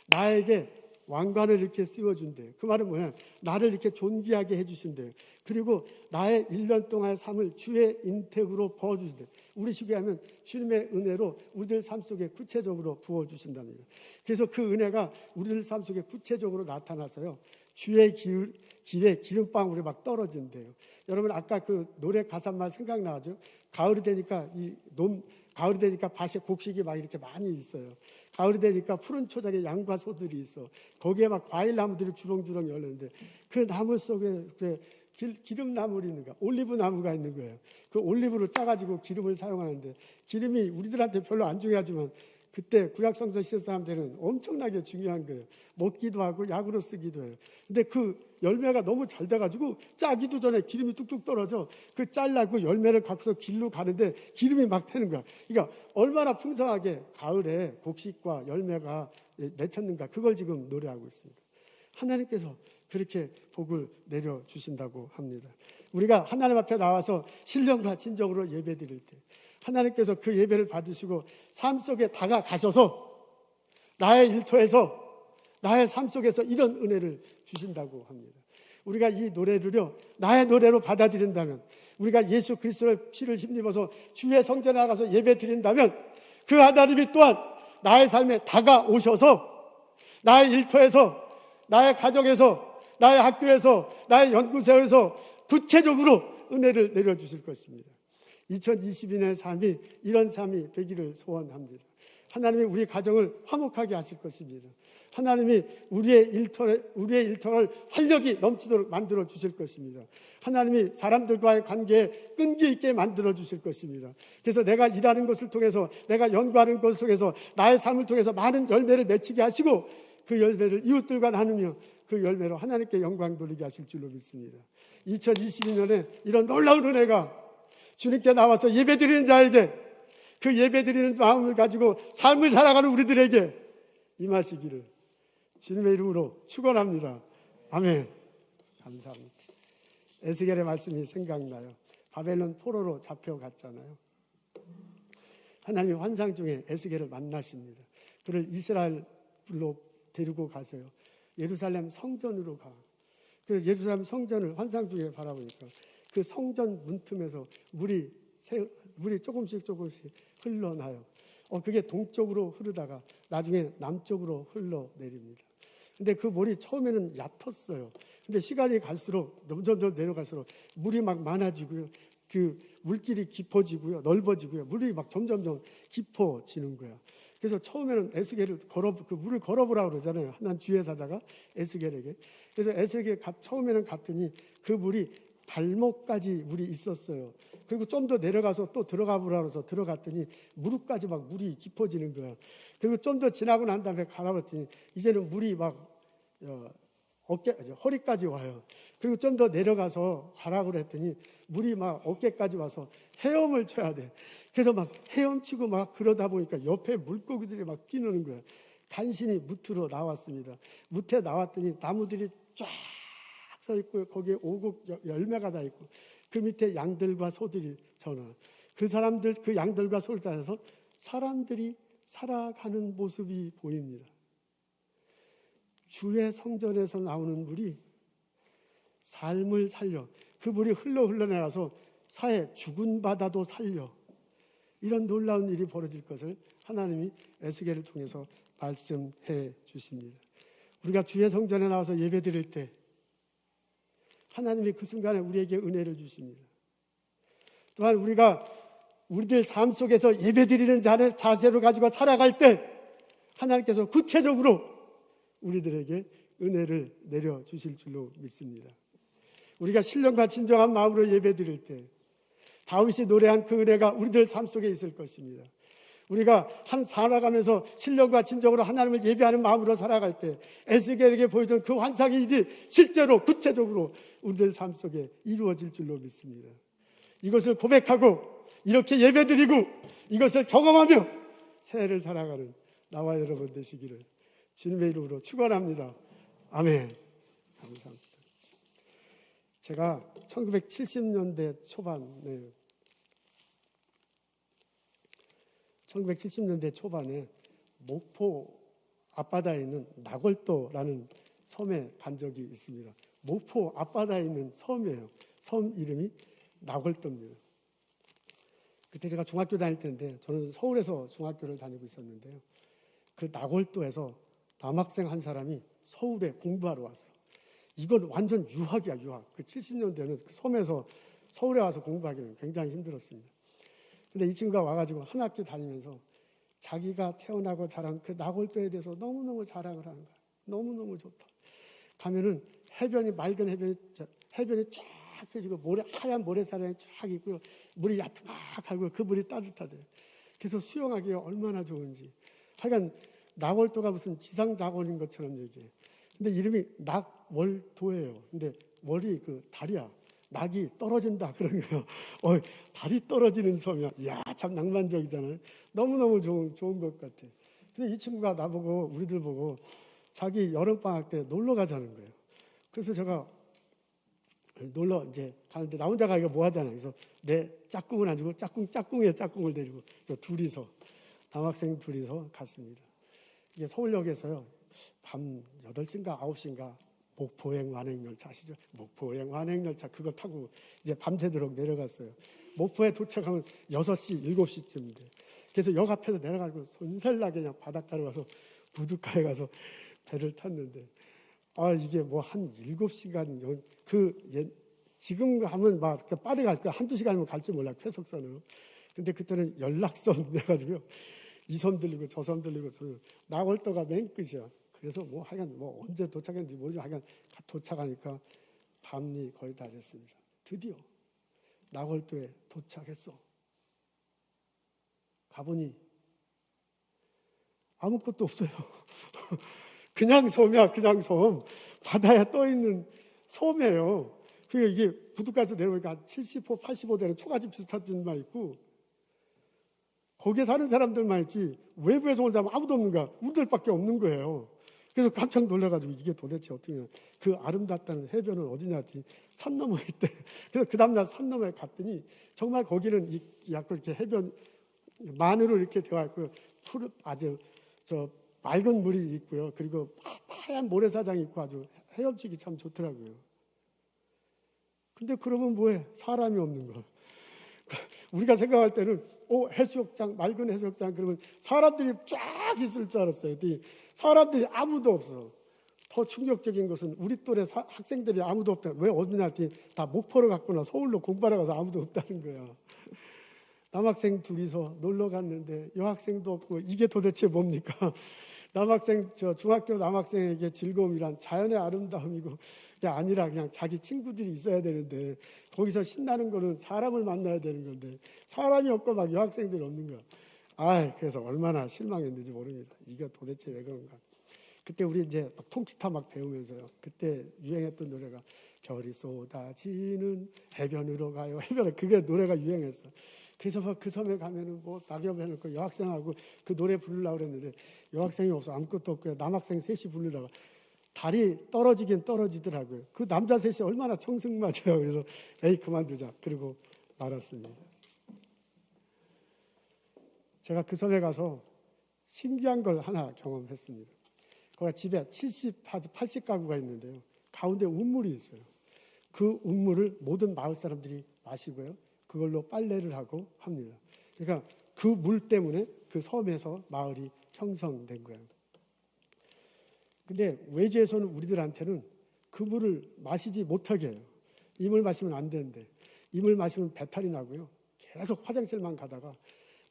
Speaker 5: 나에게 왕관을 이렇게 씌워준대요. 그 말은 뭐야? 나를 이렇게 존귀하게 해주신대요. 그리고 나의 1년 동안의 삶을 주의 인택으로 부어주신대요. 우리 식으로 하면 주님의 은혜로 우리들 삶 속에 구체적으로 부어주신답니다. 그래서 그 은혜가 우리들 삶 속에 구체적으로 나타나서요. 주의 길에 기름방울이 막 떨어진대요. 여러분 아까 그 노래 가사만 생각나죠? 가을이 되니까 밭에 곡식이 막 이렇게 많이 있어요. 가을이 되니까 푸른 초장에 양과 소들이 있어. 거기에 막 과일 나무들이 주렁주렁 열렸는데 그 나무 속에 기름나물이 있는 거야. 올리브 나무가 있는 거예요. 그 올리브를 짜가지고 기름을 사용하는데 기름이 우리들한테 별로 안 중요하지만 그때 구약성서 시대 사람들은 엄청나게 중요한 거예요. 먹기도 하고 약으로 쓰기도 해요. 근데 그 열매가 너무 잘 돼가지고 짜기도 전에 기름이 뚝뚝 떨어져. 그 잘라고 열매를 갖고서 길로 가는데 기름이 막 새는 거야. 그러니까 얼마나 풍성하게 가을에 곡식과 열매가 맺혔는가. 그걸 지금 노래하고 있습니다. 하나님께서 그렇게 복을 내려주신다고 합니다. 우리가 하나님 앞에 나와서 신령과 진정으로 예배드릴 때 하나님께서 그 예배를 받으시고 삶 속에 다가가셔서 나의 일터에서 나의 삶 속에서 이런 은혜를 주신다고 합니다. 우리가 이 노래를요 나의 노래로 받아들인다면 우리가 예수 그리스도의 피를 힘입어서 주의 성전에 나가서 예배 드린다면 그 하나님이 또한 나의 삶에 다가오셔서 나의 일터에서 나의 가정에서 나의 학교에서 나의 연구소에서 구체적으로 은혜를 내려주실 것입니다. 2022년의 삶이 이런 삶이 되기를 소원합니다. 하나님이 우리 가정을 화목하게 하실 것입니다. 하나님이 우리의 일터를 활력이 넘치도록 만들어 주실 것입니다. 하나님이 사람들과의 관계에 끈기 있게 만들어 주실 것입니다. 그래서 내가 일하는 것을 통해서 내가 연구하는 것을 통해서 나의 삶을 통해서 많은 열매를 맺히게 하시고 그 열매를 이웃들과 나누며 그 열매로 하나님께 영광 돌리게 하실 줄로 믿습니다. 2022년에 이런 놀라운 은혜가 주님께 나와서 예배드리는 자에게, 그 예배드리는 마음을 가지고 삶을 살아가는 우리들에게 임하시기를 주님의 이름으로 축원합니다. 아멘. 감사합니다. 에스겔의 말씀이 생각나요. 바벨론 포로로 잡혀갔잖아요. 하나님이 환상 중에 에스겔을 만나십니다. 그를 이스라엘로 데리고 가세요. 예루살렘 성전으로 가. 그래서 예루살렘 성전을 환상 중에 바라보니까 그 성전 문틈에서 물이 조금씩 흘러나요. 그게 동쪽으로 흐르다가 나중에 남쪽으로 흘러내립니다. 근데 그 물이 처음에는 얕았어요. 근데 시간이 갈수록 점점 내려갈수록 물이 막 많아지고요. 그 물길이 깊어지고요. 넓어지고요. 물이 막 점점 깊어지는 거야. 그래서 처음에는 에스겔을 그 물을 걸어보라고 그러잖아요. 하나님 주의 사자가 에스겔에게. 그래서 에스겔이 처음에는 갔더니 그 물이 발목까지 물이 있었어요. 그리고 좀 더 내려가서 또 들어가 보라고 해서 들어갔더니 무릎까지 막 물이 깊어지는 거야. 그리고 좀 더 지나고 난 다음에 갈아봤더니 이제는 물이 막 허리까지 와요. 그리고 좀 더 내려가서 가라고 했더니 물이 막 어깨까지 와서 헤엄을 쳐야 돼. 그래서 막 헤엄치고 막 그러다 보니까 옆에 물고기들이 막 끼는 거야. 간신히 무트로 나왔습니다. 무트에 나왔더니 나무들이 쫙 서 있고 거기에 오곡 열매가 다 있고 그 밑에 양들과 소들이 전화. 그 양들과 소를 따라서 사람들이 살아가는 모습이 보입니다. 주의 성전에서 나오는 물이 삶을 살려, 그 물이 흘러내려서 사해 죽은 바다도 살려, 이런 놀라운 일이 벌어질 것을 하나님이 에스겔을 통해서 말씀해 주십니다. 우리가 주의 성전에 나와서 예배드릴 때 하나님이 그 순간에 우리에게 은혜를 주십니다. 또한 우리가 우리들 삶 속에서 예배드리는 자세를 가지고 살아갈 때 하나님께서 구체적으로 우리들에게 은혜를 내려주실 줄로 믿습니다. 우리가 신령과 진정한 마음으로 예배드릴 때 다윗이 노래한 그 은혜가 우리들 삶 속에 있을 것입니다. 우리가 살아가면서 신령과 진정으로 하나님을 예배하는 마음으로 살아갈 때 에스겔에게 보여준 그 환상의 일이 실제로 구체적으로 우리들 삶 속에 이루어질 줄로 믿습니다. 이것을 고백하고 이렇게 예배드리고 이것을 경험하며 새해를 살아가는 나와 여러분 되시기를 주님의 이름으로 축원합니다. 아멘. 감사합니다. 제가 1970년대 초반에 목포 앞바다에 있는 나골도라는 섬에 간 적이 있습니다. 목포 앞바다에 있는 섬이에요. 섬 이름이 나골도입니다. 그때 제가 중학교 다닐 때인데 저는 서울에서 중학교를 다니고 있었는데요. 그 나골도에서 남학생 한 사람이 서울에 공부하러 왔어. 이건 완전 유학이야, 유학. 그 70년대는 그 섬에서 서울에 와서 공부하기는 굉장히 힘들었습니다. 근데 이 친구가 와가지고 한 학기 다니면서 자기가 태어나고 자란 그 나골도에 대해서 너무너무 자랑을 하는 거야. 너무너무 좋다. 가면은 맑은 해변이 쫙 펴지고 하얀 모래사장이 쫙 있고요. 물이 야트막하고 그 물이 따뜻하대. 그래서 수영하기가 얼마나 좋은지. 하여간 나골도가 무슨 지상자골인 것처럼 얘기해. 근데 이름이 낙월도예요. 근데 월이 그 달이야. 낙이 떨어진다 그런 거예요. 달이 떨어지는 섬이야. 이야, 참 낭만적이잖아요. 너무너무 좋은 것 같아. 근데 이 친구가 우리들 보고 자기 여름방학 때 놀러 가자는 거예요. 그래서 제가 놀러 이제 가는데 나 혼자 가기가 뭐 하잖아요. 그래서 내 짝꿍을 안 주고 짝꿍의 짝꿍을 데리고 그래서 남학생 둘이서 갔습니다. 이게 서울역에서요. 밤 8시인가 9시인가 목포행 완행열차 아시죠? 목포행 완행열차 그거 타고 이제 밤새도록 내려갔어요. 목포에 도착하면 6시, 7시쯤인데 그래서 역 앞에서 내려가지고 손살나게 그냥 바닷가로 가서 부둣가에 가서 배를 탔는데 이게 뭐 한 7시간 지금 가면 막 빠르게 갈 거야. 한두 시간이면 갈지 몰라. 쾌속선으로. 근데 그때는 연락선 내가지고요. 이 섬 들리고 저 섬 들리고 나골도가 맨 끝이야. 그래서 하여간 언제 도착했는지 모르지만 하여간 도착하니까 밤이 거의 다 됐습니다. 드디어 나골도에 도착했어. 가보니 아무것도 없어요. 그냥 섬이야, 그냥 섬. 바다에 떠 있는 섬이에요. 그게 이게 부둣가에서 내려오니까 한 70호, 85 되는 초가집 비슷한 집만 있고 거기에 사는 사람들만 있지 외부에서 온 사람 아무도 없는 거야. 우리들밖에 없는 거예요. 그래서 깜짝 놀라가지고 이게 도대체 어떻게 하냐. 그 아름답다는 해변은 어디냐 했더니 산 너머에 있대. 그래서 그 다음날 산 너머에 갔더니 정말 거기는 약간 이렇게 해변 만으로 이렇게 되어 있고요. 푸른 아주 맑은 물이 있고요. 그리고 하얀 모래사장이 있고 아주 헤엄치기 참 좋더라고요. 근데 그러면 뭐해? 사람이 없는 거. 우리가 생각할 때는 해수욕장, 맑은 해수욕장 그러면 사람들이 쫙 있을 줄 알았어요. 근데 사람들이 아무도 없어. 더 충격적인 것은 우리 또래 학생들이 아무도 없다. 왜 어디냐 했더니 다 목포를 갔거나 서울로 공부하러 가서 아무도 없다는 거야. 남학생 둘이서 놀러 갔는데 여학생도 없고 이게 도대체 뭡니까? 중학교 남학생에게 즐거움이란 자연의 아름다움이고 그게 아니라 그냥 자기 친구들이 있어야 되는데 거기서 신나는 거는 사람을 만나야 되는 건데 사람이 없고 막 여학생들이 없는 거야. 그래서 얼마나 실망했는지 모릅니다. 이게 도대체 왜 그런가? 그때 우리 이제 막 통기타 막 배우면서요. 그때 유행했던 노래가 별이 쏟아지는 해변으로 가요. 그게 노래가 유행했어. 그래서 막 그 섬에 가면은 뭐 낙엽 해놓고 여학생하고 그 노래 부르려고 그랬는데 여학생이 없어. 아무것도 없고요. 남학생 셋이 부르다가 달이 떨어지긴 떨어지더라고요. 그 남자 셋이 얼마나 청승맞아요. 그래서 그만두자. 그리고 말았습니다. 제가 그 섬에 가서 신기한 걸 하나 경험했습니다. 거기 집에 70, 80가구가 있는데요. 가운데 운물이 있어요. 그 운물을 모든 마을 사람들이 마시고요. 그걸로 빨래를 하고 합니다. 그러니까 그 물 때문에 그 섬에서 마을이 형성된 거예요. 근데 외지에서는 우리들한테는 그 물을 마시지 못하게 해요. 이 물 마시면 안 되는데 이 물 마시면 배탈이 나고요. 계속 화장실만 가다가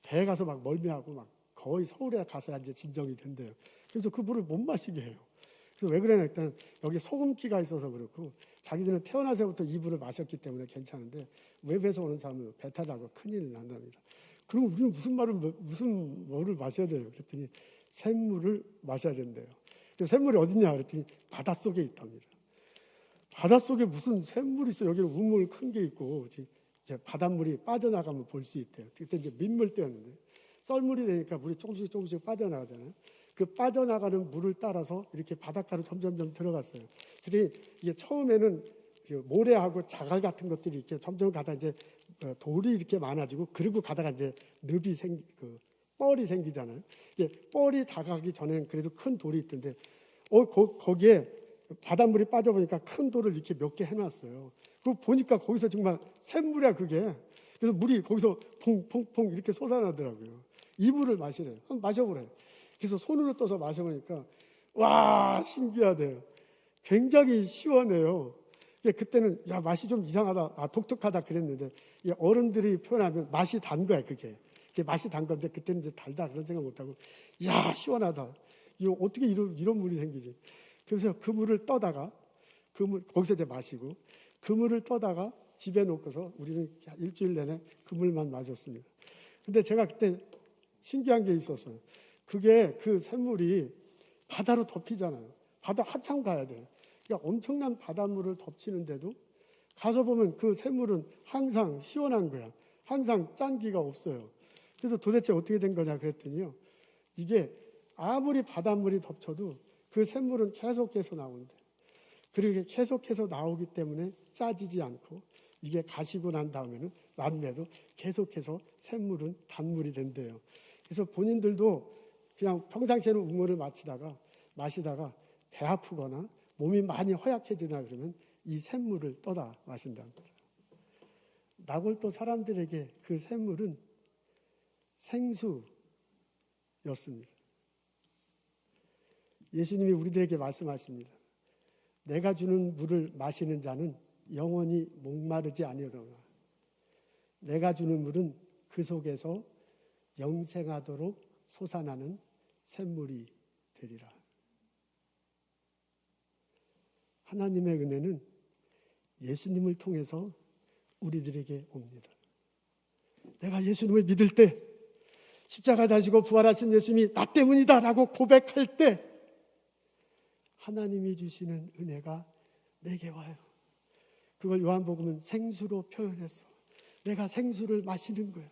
Speaker 5: 배에 가서 막 멀미하고 막 거의 서울에 가서 이제 진정이 된대요. 그래서 그 물을 못 마시게 해요. 그래서 왜 그러냐 일단 여기 소금기가 있어서 그렇고 자기들은 태어나서부터 이 물을 마셨기 때문에 괜찮은데 외부에서 오는 사람은 배탈나고 큰일 난답니다. 그럼 우리는 무슨 뭐를 마셔야 돼요? 그랬더니 샘물을 마셔야 된대요. 샘물이 어딨냐 그랬더니 바닷속에 있답니다. 바닷속에 무슨 샘물이 있어? 여기는 우물 큰 게 있고 이제 바닷물이 빠져나가면 볼 수 있대요. 그때 이제 민물 때였는데 썰물이 되니까 물이 조금씩 빠져나가잖아요. 그 빠져나가는 물을 따라서 이렇게 바닷가로 점점 들어갔어요. 근데 이게 처음에는 모래하고 자갈 같은 것들이 이렇게 점점 가다 이제 돌이 이렇게 많아지고 그리고 가다가 이제 뻘이 생기잖아요. 이게 뻘이 다가기 전에는 그래도 큰 돌이 있던데 거기에 바닷물이 빠져보니까 큰 돌을 이렇게 몇 개 해놨어요. 그거 보니까 거기서 정말 샘물이야 그게. 그래서 물이 거기서 퐁퐁퐁 이렇게 솟아나더라고요. 이 물을 마시래요. 한번 마셔보래요. 그래서 손으로 떠서 마셔보니까 와 신기하대요. 굉장히 시원해요. 그때는 야 맛이 좀 이상하다, 독특하다 그랬는데 어른들이 표현하면 맛이 단 거야 그게 맛이 단 건데 그때는 이제 달다 그런 생각 못하고 야 시원하다. 이거 어떻게 이런 물이 생기지? 그래서 그 물을 떠다가 거기서 이제 마시고 그 물을 떠다가 집에 놓고서 우리는 일주일 내내 그 물만 마셨습니다. 근데 제가 그때 신기한 게 있었어요. 그게 그 샘물이 바다로 덮이잖아요. 바다 한참 가야 돼요. 그러니까 엄청난 바닷물을 덮치는데도 가서 보면 그 샘물은 항상 시원한 거야. 항상 짠기가 없어요. 그래서 도대체 어떻게 된 거냐 그랬더니요. 이게 아무리 바닷물이 덮쳐도 그 샘물은 계속해서 나온대. 그리고 계속해서 나오기 때문에 짜지지 않고 이게 가시고 난 다음에는 나중에도 계속해서 샘물은 단물이 된대요. 그래서 본인들도 그냥 평상시에는 우물을 마시다가 배 아프거나 몸이 많이 허약해지나 그러면 이 샘물을 떠다 마신답니다. 나골도 사람들에게 그 샘물은 생수였습니다. 예수님이 우리들에게 말씀하십니다. 내가 주는 물을 마시는 자는 영원히 목마르지 아니하리라. 내가 주는 물은 그 속에서 영생하도록 솟아나는 샘물이 되리라. 하나님의 은혜는 예수님을 통해서 우리들에게 옵니다. 내가 예수님을 믿을 때 십자가 다시고 부활하신 예수님이 나 때문이다 라고 고백할 때 하나님이 주시는 은혜가 내게 와요. 그걸 요한복음은 생수로 표현했어. 내가 생수를 마시는 거야.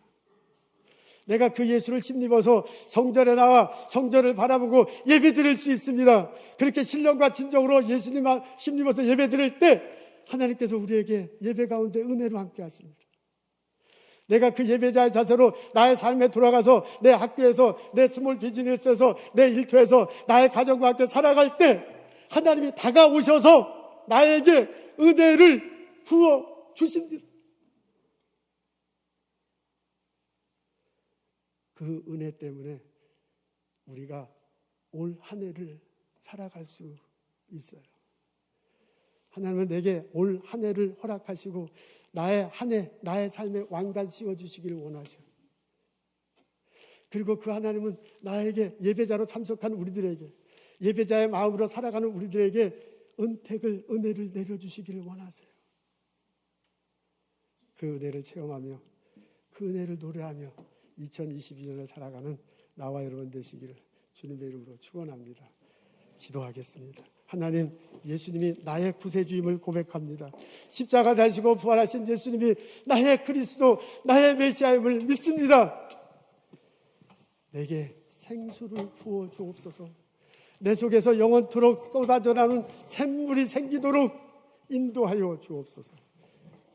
Speaker 5: 내가 그 예수를 힘입어서 성전에 나와 성전을 바라보고 예배드릴 수 있습니다. 그렇게 신령과 진정으로 예수님 힘입어서 예배드릴 때 하나님께서 우리에게 예배 가운데 은혜로 함께 하십니다. 내가 그 예배자의 자세로 나의 삶에 돌아가서 내 학교에서, 내 스몰 비즈니스에서, 내 일터에서 나의 가정과 함께 살아갈 때 하나님이 다가오셔서 나에게 은혜를 부어 주십니다. 그 은혜 때문에 우리가 올 한 해를 살아갈 수 있어요. 하나님은 내게 올 한 해를 허락하시고 나의 한 해, 나의 삶에 왕관 씌워주시기를 원하셔요. 그리고 그 하나님은 나에게 예배자로 참석한 우리들에게, 예배자의 마음으로 살아가는 우리들에게 은혜를 내려주시기를 원하세요. 그 은혜를 체험하며 그 은혜를 노래하며 2022년을 살아가는 나와 여러분 되시기를 주님의 이름으로 축원합니다. 기도하겠습니다. 하나님, 예수님이 나의 구세주임을 고백합니다. 십자가 다시고 부활하신 예수님이 나의 그리스도, 나의 메시아임을 믿습니다. 내게 생수를 부어 주옵소서. 내 속에서 영원토록 쏟아져 나오는 샘물이 생기도록 인도하여 주옵소서.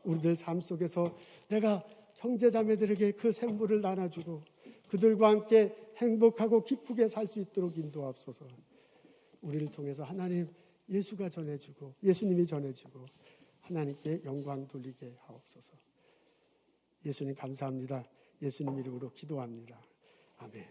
Speaker 5: 우리들 삶 속에서 내가 형제자매들에게 그 샘물을 나눠주고 그들과 함께 행복하고 기쁘게 살 수 있도록 인도하옵소서. 우리를 통해서 하나님 예수가 전해지고 예수님이 전해지고 하나님께 영광 돌리게 하옵소서. 예수님 감사합니다. 예수님 이름으로 기도합니다. 아멘.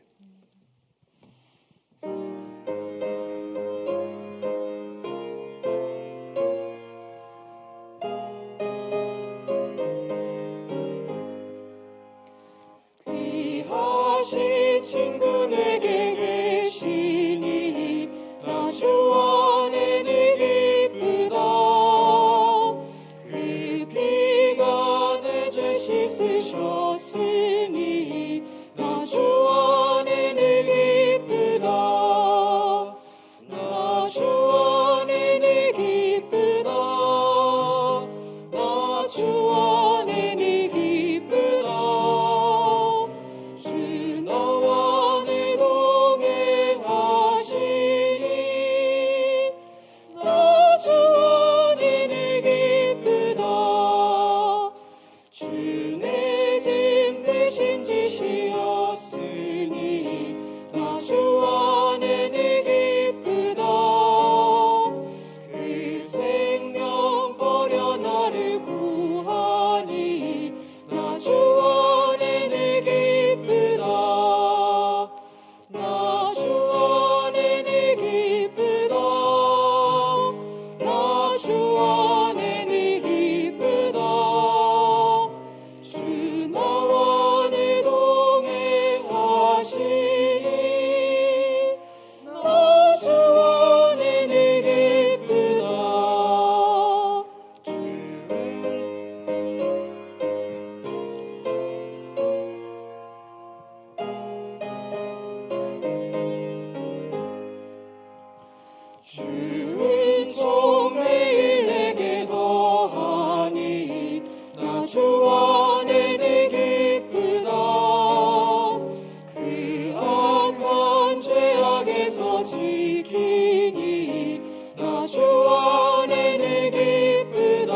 Speaker 6: 귀하신 친구 내게 계시니 나 주 안에 늘 기쁘다. 그 피가 내 죄 씻으셨으니 나 주 안에 늘 기쁘다. 나 주 안에 늘 기쁘다. 나 주 안에 늘 기쁘다. 주 나와 늘 동행하시니 나 주 안에 늘 기쁘다. 주 내 짐 대신 지시었으니 나 주 안에 늘 기쁘다. 그 생명 버려 나를 구하니 나 주 안에 늘 기쁘다. 나 주 안에 늘 기쁘다. 나 주 안에 늘 기쁘다. 주 나와 늘 동행하시니 나 주 안에 늘 기쁘다. 주은 종 매일 내게 더하니 나 주 안에 늘 기쁘다. 그 악한 죄악에서 지키니 나 주 안에 늘 기쁘다.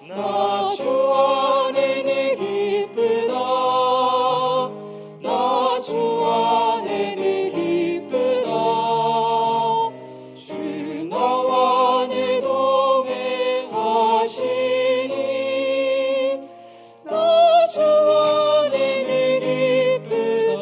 Speaker 6: 나 주 안에 늘 기쁘다. 나 주 안에 늘 기쁘다. 주 나와 늘 동행하시니 나 주 안에 늘 기쁘다.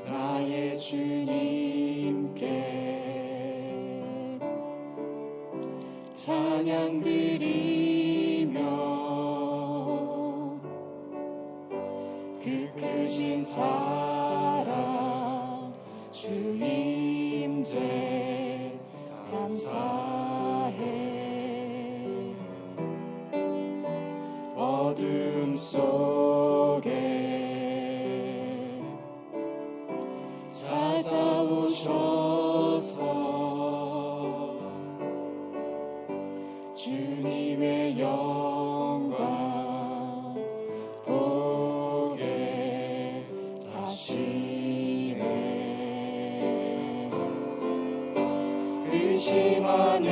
Speaker 6: 나의 주님께 찬양 드리며 사랑 주 임재 감사해. 어둠 속에 찾아오셔서 주님의 영광 보게 하시네. 의심하는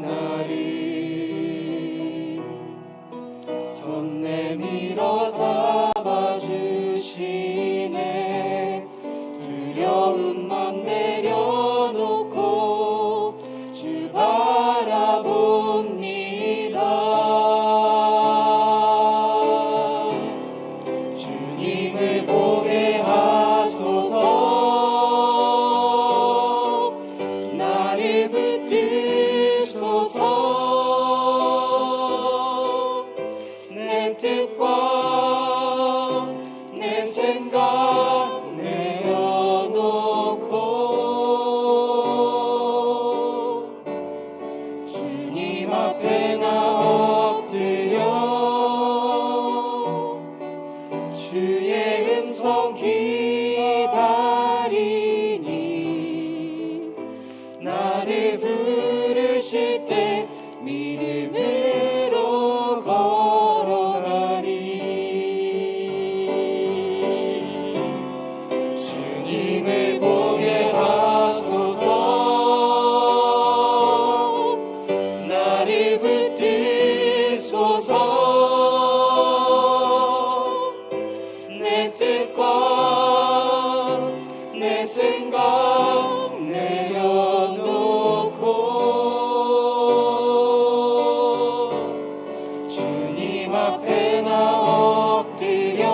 Speaker 6: 나를 손 내밀어 잡아주시네. 두려운 맘 내려놓고 주 바라봅니다. 주님을 보게 하소서. 나를 붙드소서. 내 뜻과 내 생각 내려놓고 주님 앞에 나 엎드려 주의 음성 기다리니. 나를 부르실 때 믿음으로 걸어가리. 주님을 보게 하소서. 나를 붙드소서. 내 뜻과 내 생각 내려놓고 주님 앞에 나 엎드려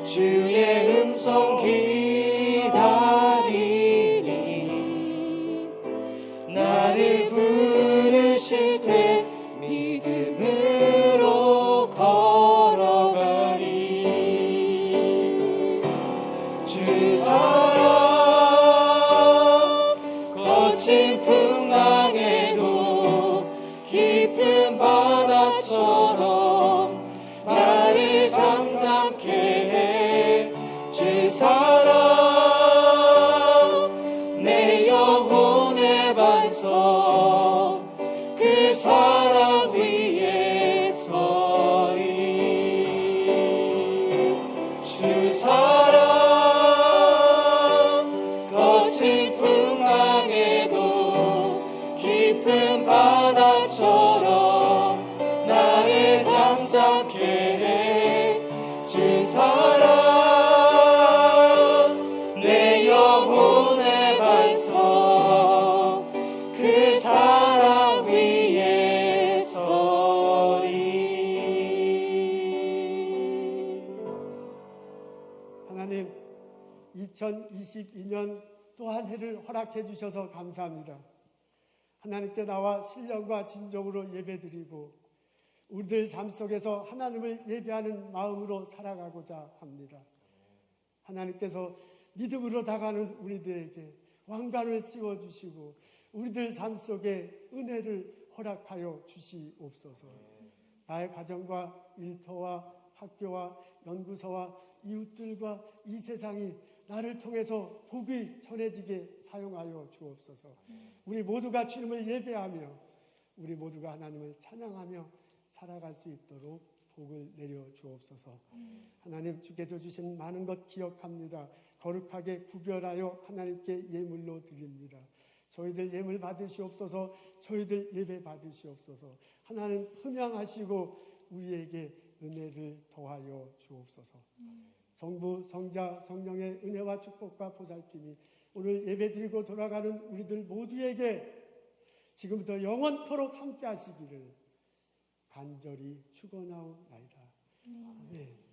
Speaker 6: 주의 음성 기다리니. 나를 부르실 때 믿음으로 걸어가리. 주 사랑 거친 풍랑에도 깊은 바다처럼 나를 잠잠케 해. 주 사랑 내 영혼의 반석 그 사랑 위에 서리. 주 사랑 거친 풍랑에도 깊은 바다처럼 나를 잠잠케 해. 주 사랑 내 영혼의 반석 그 사랑 위에 서리.
Speaker 5: 하나님, 2022년 또 한 해를 허락해 주셔서 감사합니다. 하나님께 나와 신령과 진정으로 예배드리고 우리들 삶 속에서 하나님을 예배하는 마음으로 살아가고자 합니다. 하나님께서 믿음으로 다가가는 우리들에게 왕관을 씌워주시고 우리들 삶 속에 은혜를 허락하여 주시옵소서. 나의 가정과 일터와 학교와 연구소와 이웃들과 이 세상이 나를 통해서 복이 전해지게 사용하여 주옵소서. 우리 모두가 주님을 예배하며 우리 모두가 하나님을 찬양하며 살아갈 수 있도록 복을 내려 주옵소서. 하나님, 주께서 주신 많은 것 기억합니다. 거룩하게 구별하여 하나님께 예물로 드립니다. 저희들 예물 받으시옵소서. 저희들 예배 받으시옵소서. 하나님 흠양하시고 우리에게 은혜를 더하여 주옵소서. 성부, 성자, 성령의 은혜와 축복과 보살핌이 오늘 예배드리고 돌아가는 우리들 모두에게 지금부터 영원토록 함께 하시기를 간절히 축원하옵나이다. 아멘.